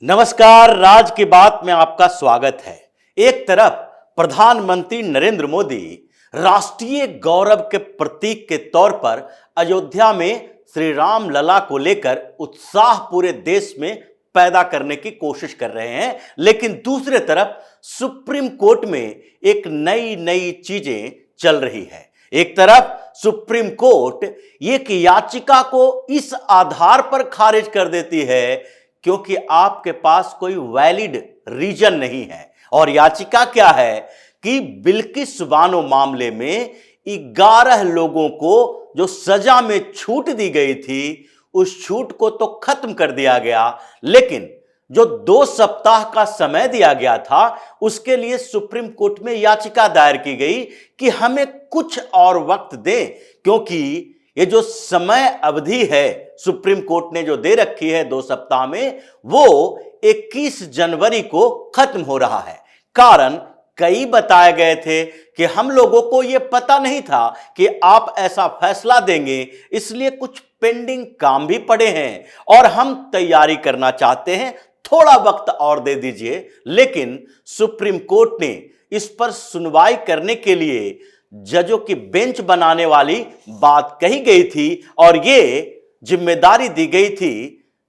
नमस्कार, राज की बात में आपका स्वागत है। एक तरफ प्रधानमंत्री नरेंद्र मोदी राष्ट्रीय गौरव के प्रतीक के तौर पर अयोध्या में श्री राम लला को लेकर उत्साह पूरे देश में पैदा करने की कोशिश कर रहे हैं, लेकिन दूसरे तरफ सुप्रीम कोर्ट में एक नई चीजें चल रही है। एक तरफ सुप्रीम कोर्ट एक याचिका को इस आधार पर खारिज कर देती है क्योंकि आपके पास कोई वैलिड रीजन नहीं है। और याचिका क्या है कि बिल्किस बानो मामले में 11 लोगों को जो सजा में छूट दी गई थी उस छूट को तो खत्म कर दिया गया, लेकिन जो 2 सप्ताह का समय दिया गया था उसके लिए सुप्रीम कोर्ट में याचिका दायर की गई कि हमें कुछ और वक्त दें, क्योंकि ये जो समय अवधि है सुप्रीम कोर्ट ने जो दे रखी है 2 सप्ताह में, वो 21 जनवरी को खत्म हो रहा है। कारण कई बताए गए थे कि हम लोगों को यह पता नहीं था कि आप ऐसा फैसला देंगे, इसलिए कुछ पेंडिंग काम भी पड़े हैं और हम तैयारी करना चाहते हैं, थोड़ा वक्त और दे दीजिए। लेकिन सुप्रीम कोर्ट ने इस पर सुनवाई करने के लिए जजों की बेंच बनाने वाली बात कही गई थी और ये जिम्मेदारी दी गई थी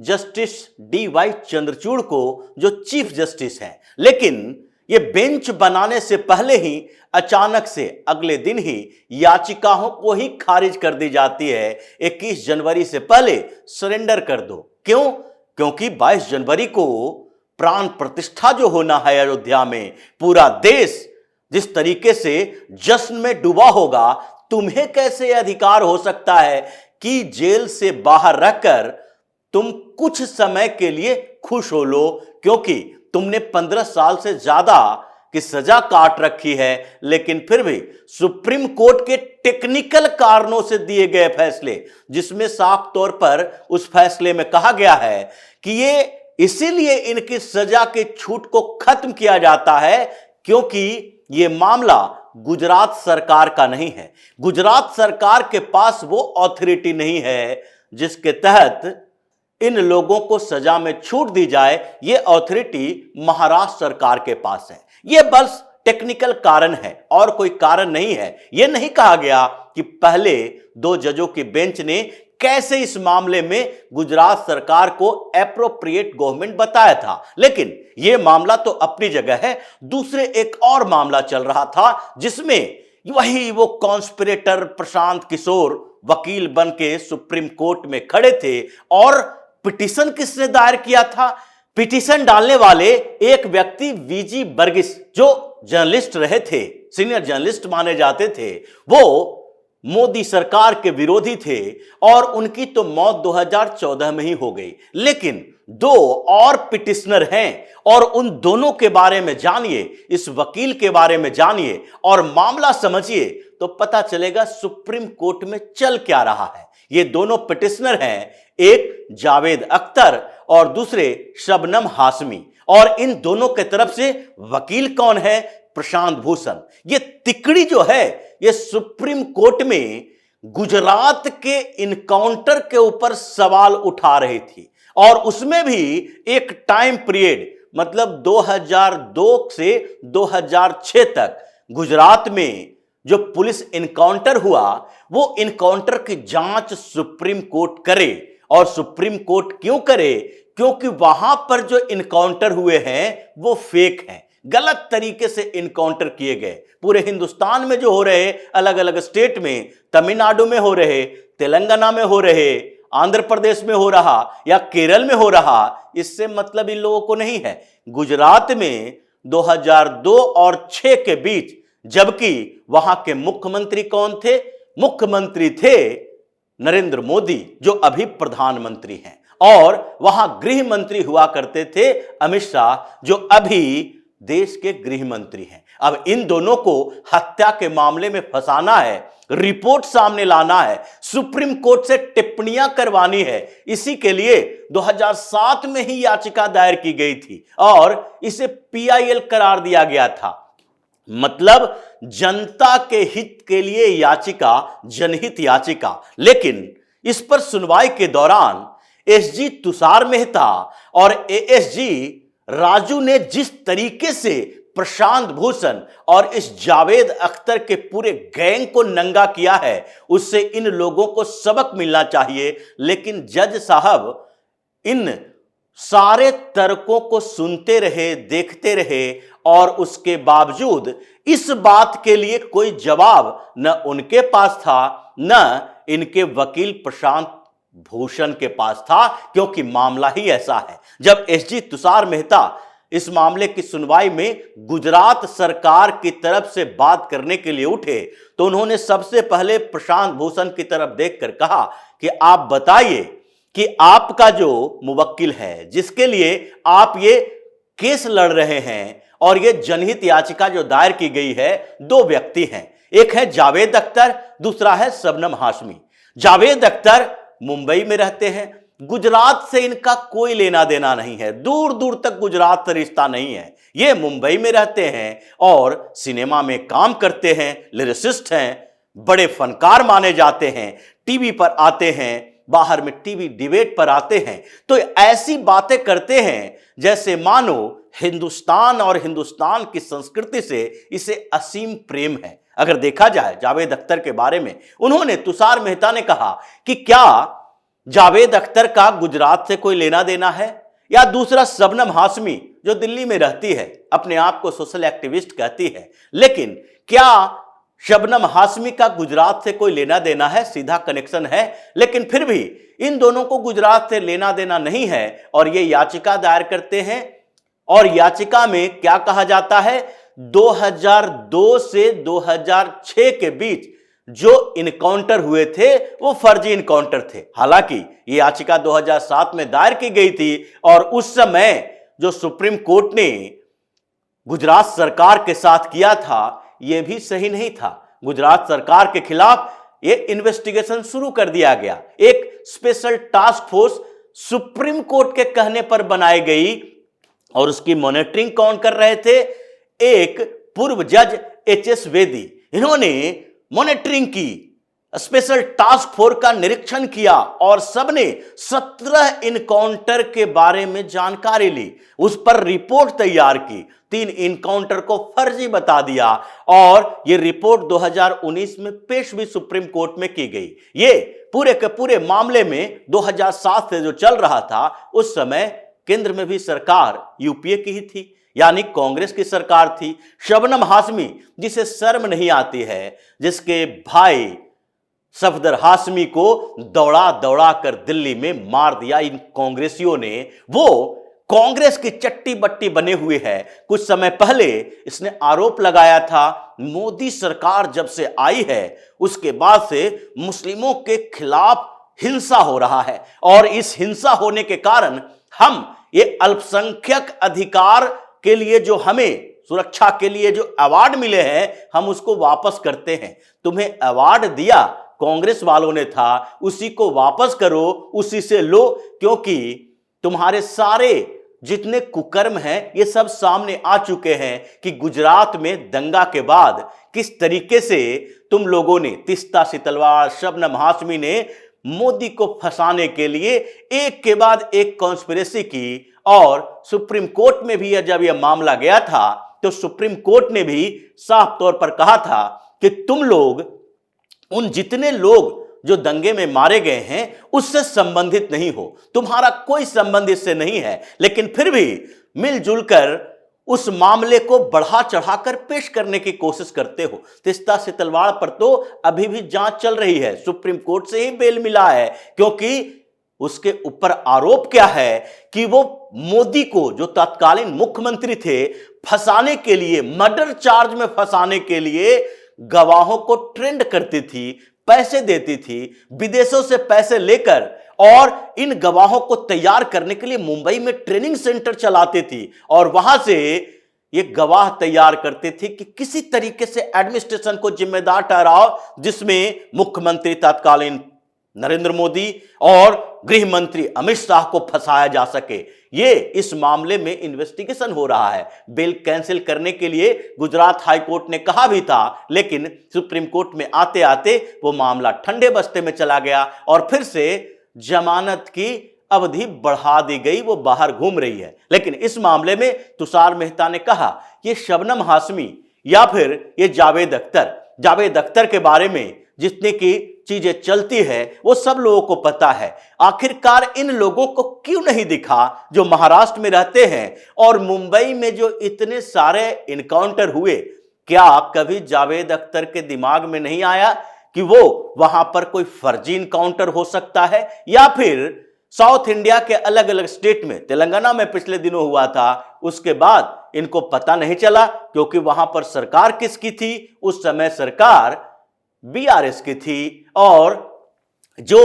जस्टिस डी.वाई. चंद्रचूड़ को, जो चीफ जस्टिस हैं। लेकिन ये बेंच बनाने से पहले ही अचानक से अगले दिन ही याचिकाओं को ही खारिज कर दी जाती है। 21 जनवरी से पहले सरेंडर कर दो। क्यों? क्योंकि 22 जनवरी को प्राण प्रतिष्ठा जो होना है अयोध्या में, पूरा देश जिस तरीके से जश्न में डूबा होगा, तुम्हें कैसे अधिकार हो सकता है कि जेल से बाहर रहकर तुम कुछ समय के लिए खुश हो लो, क्योंकि तुमने 15 साल से ज्यादा की सजा काट रखी है, लेकिन फिर भी सुप्रीम कोर्ट के टेक्निकल कारणों से दिए गए फैसले, जिसमें साफ तौर पर उस फैसले में कहा गया है कि ये इसीलिए इनकी सजा के छूट को खत्म किया जाता है क्योंकि ये मामला गुजरात सरकार का नहीं है। गुजरात सरकार के पास वो अथॉरिटी नहीं है जिसके तहत इन लोगों को सजा में छूट दी जाए। ये अथॉरिटी महाराष्ट्र सरकार के पास है। ये बस टेक्निकल कारण है और कोई कारण नहीं है। यह नहीं कहा गया कि पहले 2 जजों की बेंच ने कैसे इस मामले में गुजरात सरकार को एप्रोप्रिएट गवर्नमेंट बताया था, लेकिन यह मामला तो अपनी जगह है। दूसरे एक और मामला चल रहा था जिसमें वही वो कॉन्स्पिरेटर प्रशांत किशोर वकील बन के सुप्रीम कोर्ट में खड़े थे। और पिटीशन किसने दायर किया था? पिटीशन डालने वाले एक व्यक्ति वीजी बर्गिस, जो जर्नलिस्ट रहे थे, सीनियर जर्नलिस्ट माने जाते थे, वो मोदी सरकार के विरोधी थे और उनकी तो मौत 2014 में ही हो गई। लेकिन 2 और पिटिशनर हैं और उन दोनों के बारे में जानिए, इस वकील के बारे में जानिए और मामला समझिए तो पता चलेगा सुप्रीम कोर्ट में चल क्या रहा है। ये दोनों पिटिशनर हैं, एक जावेद अख्तर और दूसरे शबनम हाशमी। और इन दोनों के तरफ से वकील कौन है? प्रशांत भूषण। ये तिकड़ी जो है ये सुप्रीम कोर्ट में गुजरात के इनकाउंटर के ऊपर सवाल उठा रही थी और उसमें भी एक टाइम पीरियड, मतलब 2002 से 2006 तक गुजरात में जो पुलिस इनकाउंटर हुआ, वो इनकाउंटर की जांच सुप्रीम कोर्ट करे। और सुप्रीम कोर्ट क्यों करे? क्योंकि वहां पर जो इनकाउंटर हुए हैं वो फेक हैं, गलत तरीके से इनकाउंटर किए गए। पूरे हिंदुस्तान में जो हो रहे, अलग अलग स्टेट में, तमिलनाडु में हो रहे, तेलंगाना में हो रहे, आंध्र प्रदेश में हो रहा या केरल में हो रहा, इससे मतलब इन लोगों को नहीं है। गुजरात में 2002 और 6 के बीच, जबकि वहां के मुख्यमंत्री कौन थे? मुख्यमंत्री थे नरेंद्र मोदी, जो अभी प्रधानमंत्री हैं, और वहां गृह मंत्री हुआ करते थे अमित शाह, जो अभी देश के गृह मंत्री हैं। अब इन दोनों को हत्या के मामले में फंसाना है, रिपोर्ट सामने लाना है, सुप्रीम कोर्ट से टिप्पणियां करवानी है। इसी के लिए 2007 में ही याचिका दायर की गई थी और इसे पीआईएल करार दिया गया था। मतलब जनता के हित के लिए याचिका, जनहित याचिका। लेकिन इस पर सुनवाई के दौरान एसजी तुषार मेहता और एएसजी राजू ने जिस तरीके से प्रशांत भूषण और इस जावेद अख्तर के पूरे गैंग को नंगा किया है, उससे इन लोगों को सबक मिलना चाहिए। लेकिन जज साहब इन सारे तर्कों को सुनते रहे, देखते रहे और उसके बावजूद इस बात के लिए कोई जवाब न उनके पास था, न इनके वकील प्रशांत भूषण के पास था, क्योंकि मामला ही ऐसा है। जब एसजी तुषार मेहता इस मामले की सुनवाई में गुजरात सरकार की तरफ से बात करने के लिए उठे तो उन्होंने सबसे पहले प्रशांत भूषण की तरफ देखकर कहा कि आप बताइए कि आपका जो मुवक्किल है, जिसके लिए आप ये केस लड़ रहे हैं और ये जनहित याचिका जो दायर की गई है, दो व्यक्ति हैं, एक है जावेद अख्तर, दूसरा है शबनम हाशमी। जावेद अख्तर मुंबई में रहते हैं, गुजरात से इनका कोई लेना देना नहीं है, दूर दूर तक गुजरात से रिश्ता नहीं है। ये मुंबई में रहते हैं और सिनेमा में काम करते हैं, लिरिसिस्ट हैं, बड़े फनकार माने जाते हैं, टीवी पर आते हैं, बाहर में टीवी डिबेट पर आते हैं, तो ऐसी बातें करते हैं जैसे मानो हिंदुस्तान और हिंदुस्तान की संस्कृति से इसे असीम प्रेम है। अगर देखा जाए जावेद अख्तर के बारे में, उन्होंने तुषार मेहता ने कहा कि क्या जावेद अख्तर का गुजरात से कोई लेना देना है, या दूसरा शबनम हाशमी जो दिल्ली में रहती है, अपने आप को सोशल एक्टिविस्ट कहती है, लेकिन क्या शबनम हाशमी का गुजरात से कोई लेना देना है, सीधा कनेक्शन है, लेकिन फिर भी इन दोनों को गुजरात से लेना देना नहीं है और ये याचिका दायर करते हैं। और याचिका में क्या कहा जाता है, 2002 से 2006 के बीच जो इनकाउंटर हुए थे वो फर्जी इनकाउंटर थे। हालांकि ये याचिका 2007 में दायर की गई थी और उस समय जो सुप्रीम कोर्ट ने गुजरात सरकार के साथ किया था यह भी सही नहीं था। गुजरात सरकार के खिलाफ ये इन्वेस्टिगेशन शुरू कर दिया गया। एक special task force supreme court के कहने पर बनाई गई और उसकी मॉनिटरिंग कौन कर रहे थे, एक पूर्व जज एचएस वेदी। इन्होंने मॉनिटरिंग की, स्पेशल टास्क फोर्स का निरीक्षण किया और सबने 17 इनकाउंटर के बारे में जानकारी ली, उस पर रिपोर्ट तैयार की, 3 इनकाउंटर को फर्जी बता दिया और यह रिपोर्ट 2019 में पेश भी सुप्रीम कोर्ट में की गई। ये पूरे के पूरे मामले में 2007 से जो चल रहा था, उस समय केंद्र में भी सरकार यूपीए की ही थी, यानी कांग्रेस की सरकार थी। शबनम हाशमी, जिसे शर्म नहीं आती है, जिसके भाई सफदर हाशमी को दौड़ा दौड़ा कर दिल्ली में मार दिया इन कांग्रेसियों ने, वो कांग्रेस की चट्टी बट्टी बने हुए है। कुछ समय पहले इसने आरोप लगाया था मोदी सरकार जब से आई है उसके बाद से मुस्लिमों के खिलाफ हिंसा हो रहा है और इस हिंसा होने के कारण हम ये अल्पसंख्यक अधिकार के लिए जो हमें सुरक्षा के लिए जो अवार्ड मिले हैं हम उसको वापस करते हैं। तुम्हें अवार्ड दिया कांग्रेस वालों ने था, उसी को वापस करो, उसी से लो, क्योंकि तुम्हारे सारे जितने कुकर्म हैं ये सब सामने आ चुके हैं कि गुजरात में दंगा के बाद किस तरीके से तुम लोगों ने, तीस्ता सितलवाड़, शबनम हाशमी ने मोदी को फंसाने के लिए एक के बाद एक कॉन्स्पिरेसी की। और सुप्रीम कोर्ट में भी जब यह मामला गया था तो सुप्रीम कोर्ट ने भी साफ तौर पर कहा था कि तुम लोग उन जितने लोग जो दंगे में मारे गए हैं उससे संबंधित नहीं हो, तुम्हारा कोई संबंध इससे नहीं है, लेकिन फिर भी मिलजुल कर उस मामले को बढ़ा चढ़ाकर पेश करने की कोशिश करते हो। तीस्ता सितलवाड़ पर तो अभी भी जांच चल रही है, सुप्रीम कोर्ट से ही बेल मिला है, क्योंकि उसके ऊपर आरोप क्या है कि वो मोदी को, जो तत्कालीन मुख्यमंत्री थे, फंसाने के लिए, मर्डर चार्ज में फंसाने के लिए गवाहों को ट्रेंड करती थी, पैसे देती थी, विदेशों से पैसे लेकर और इन गवाहों को तैयार करने के लिए मुंबई में ट्रेनिंग सेंटर चलाती थी और वहां से ये गवाह तैयार करते थे कि किसी तरीके से एडमिनिस्ट्रेशन को जिम्मेदार ठहराओ, जिसमें मुख्यमंत्री तत्कालीन नरेंद्र मोदी और गृह मंत्री अमित शाह को फंसाया जा सके। ये इस मामले में इन्वेस्टिगेशन हो रहा है। बेल कैंसिल करने के लिए गुजरात हाई कोर्ट ने कहा भी था, लेकिन सुप्रीम कोर्ट में आते आते वो मामला ठंडे बस्ते में चला गया और फिर से जमानत की अवधि बढ़ा दी गई, वो बाहर घूम रही है। लेकिन इस मामले में तुषार मेहता ने कहा ये शबनम हाशमी या फिर ये जावेद अख्तर के बारे में जितने की चीजें चलती है वो सब लोगों को पता है। आखिरकार इन लोगों को क्यों नहीं दिखा जो महाराष्ट्र में रहते हैं और मुंबई में जो इतने सारे इनकाउंटर हुए, क्या कभी जावेद अख्तर के दिमाग में नहीं आया कि वो वहां पर कोई फर्जी इनकाउंटर हो सकता है? या फिर साउथ इंडिया के अलग अलग स्टेट में, तेलंगाना में पिछले दिनों हुआ था, उसके बाद इनको पता नहीं चला क्योंकि वहां पर सरकार किसकी थी? उस समय सरकार बीआरएस की थी और जो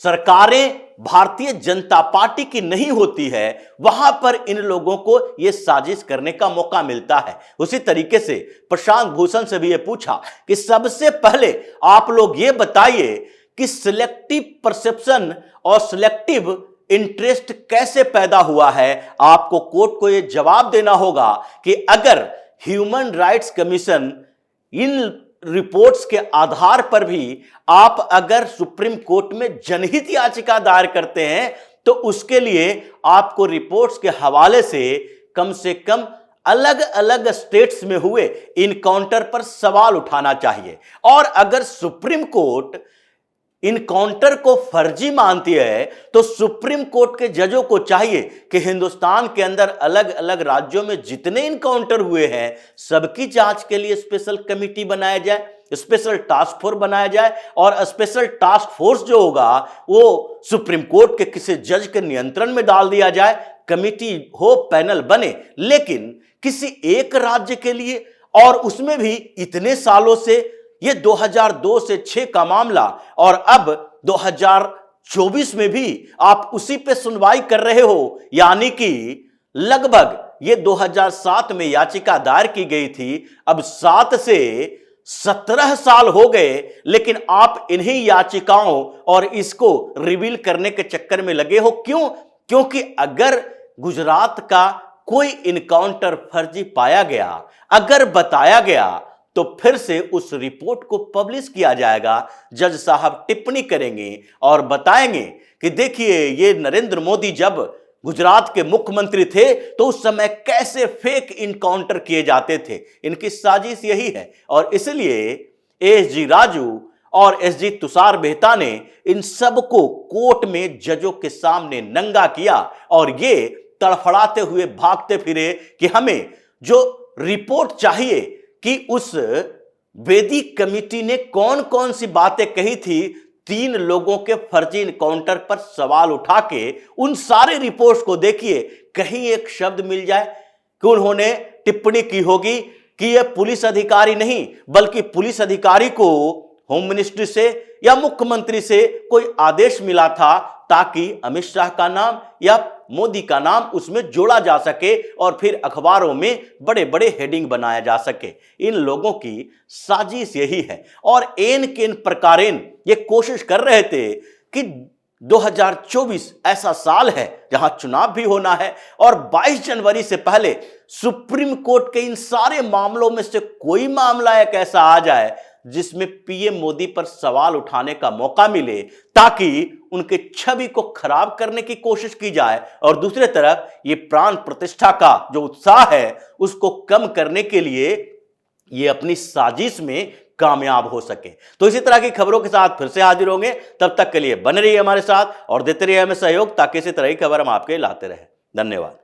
सरकारें भारतीय जनता पार्टी की नहीं होती है वहां पर इन लोगों को यह साजिश करने का मौका मिलता है। उसी तरीके से प्रशांत भूषण से भी यह पूछा कि सबसे पहले आप लोग ये बताइए कि सिलेक्टिव परसेप्शन और सिलेक्टिव इंटरेस्ट कैसे पैदा हुआ है। आपको कोर्ट को यह जवाब देना होगा कि अगर ह्यूमन राइट्स कमीशन इन रिपोर्ट्स के आधार पर भी आप अगर सुप्रीम कोर्ट में जनहित याचिका दायर करते हैं तो उसके लिए आपको रिपोर्ट्स के हवाले से कम अलग अलग स्टेट्स में हुए इनकाउंटर पर सवाल उठाना चाहिए। और अगर सुप्रीम कोर्ट इनकाउंटर को फर्जी मानती है तो सुप्रीम कोर्ट के जजों को चाहिए कि हिंदुस्तान के अंदर अलग अलग राज्यों में जितने इनकाउंटर हुए हैं सबकी जांच के लिए स्पेशल कमेटी बनाया जाए, स्पेशल टास्क फोर्स बनाया जाए। और स्पेशल टास्क फोर्स जो होगा वो सुप्रीम कोर्ट के किसी जज के नियंत्रण में डाल दिया जाए, कमेटी हो, पैनल बने, लेकिन किसी एक राज्य के लिए, और उसमें भी इतने सालों से, ये 2002 से 6 का मामला और अब 2024 में भी आप उसी पे सुनवाई कर रहे हो। यानी कि लगभग ये 2007 में याचिका दायर की गई थी, अब 7 से 17 साल हो गए, लेकिन आप इन्हीं याचिकाओं और इसको रिवील करने के चक्कर में लगे हो। क्यों? क्योंकि अगर गुजरात का कोई इनकाउंटर फर्जी पाया गया, अगर बताया गया, तो फिर से उस रिपोर्ट को पब्लिश किया जाएगा, जज साहब टिप्पणी करेंगे और बताएंगे कि देखिए ये नरेंद्र मोदी जब गुजरात के मुख्यमंत्री थे तो उस समय कैसे फेक इनकाउंटर किए जाते थे। इनकी साजिश यही है और इसलिए एसजी राजू और एसजी तुषार मेहता ने इन सबको कोर्ट में जजों के सामने नंगा किया और ये तड़फड़ाते हुए भागते फिरे कि हमें जो रिपोर्ट चाहिए कि उस वैदिक कमेटी ने कौन कौन सी बातें कही थी 3 लोगों के फर्जी इनकाउंटर पर सवाल उठा के, उन सारे रिपोर्ट्स को देखिए, कहीं एक शब्द मिल जाए कि उन्होंने टिप्पणी की होगी कि यह पुलिस अधिकारी नहीं बल्कि पुलिस अधिकारी को होम मिनिस्ट्री से या मुख्यमंत्री से कोई आदेश मिला था ताकि अमित शाह का नाम या मोदी का नाम उसमें जोड़ा जा सके और फिर अखबारों में बड़े बड़े हेडिंग बनाया जा सके। इन लोगों की साजिश यही है और एन केन प्रकारेण ये कोशिश कर रहे थे कि 2024 ऐसा साल है जहां चुनाव भी होना है और 22 जनवरी से पहले सुप्रीम कोर्ट के इन सारे मामलों में से कोई मामला एक ऐसा आ जाए जिसमें पीएम मोदी पर सवाल उठाने का मौका मिले ताकि उनके छवि को खराब करने की कोशिश की जाए और दूसरी तरफ ये प्राण प्रतिष्ठा का जो उत्साह है उसको कम करने के लिए ये अपनी साजिश में कामयाब हो सके। तो इसी तरह की खबरों के साथ फिर से हाजिर होंगे, तब तक के लिए बने रहिए हमारे साथ और देते रहिए हमें सहयोग ताकि इसी तरह की खबर हम आपके लाते रहें। धन्यवाद।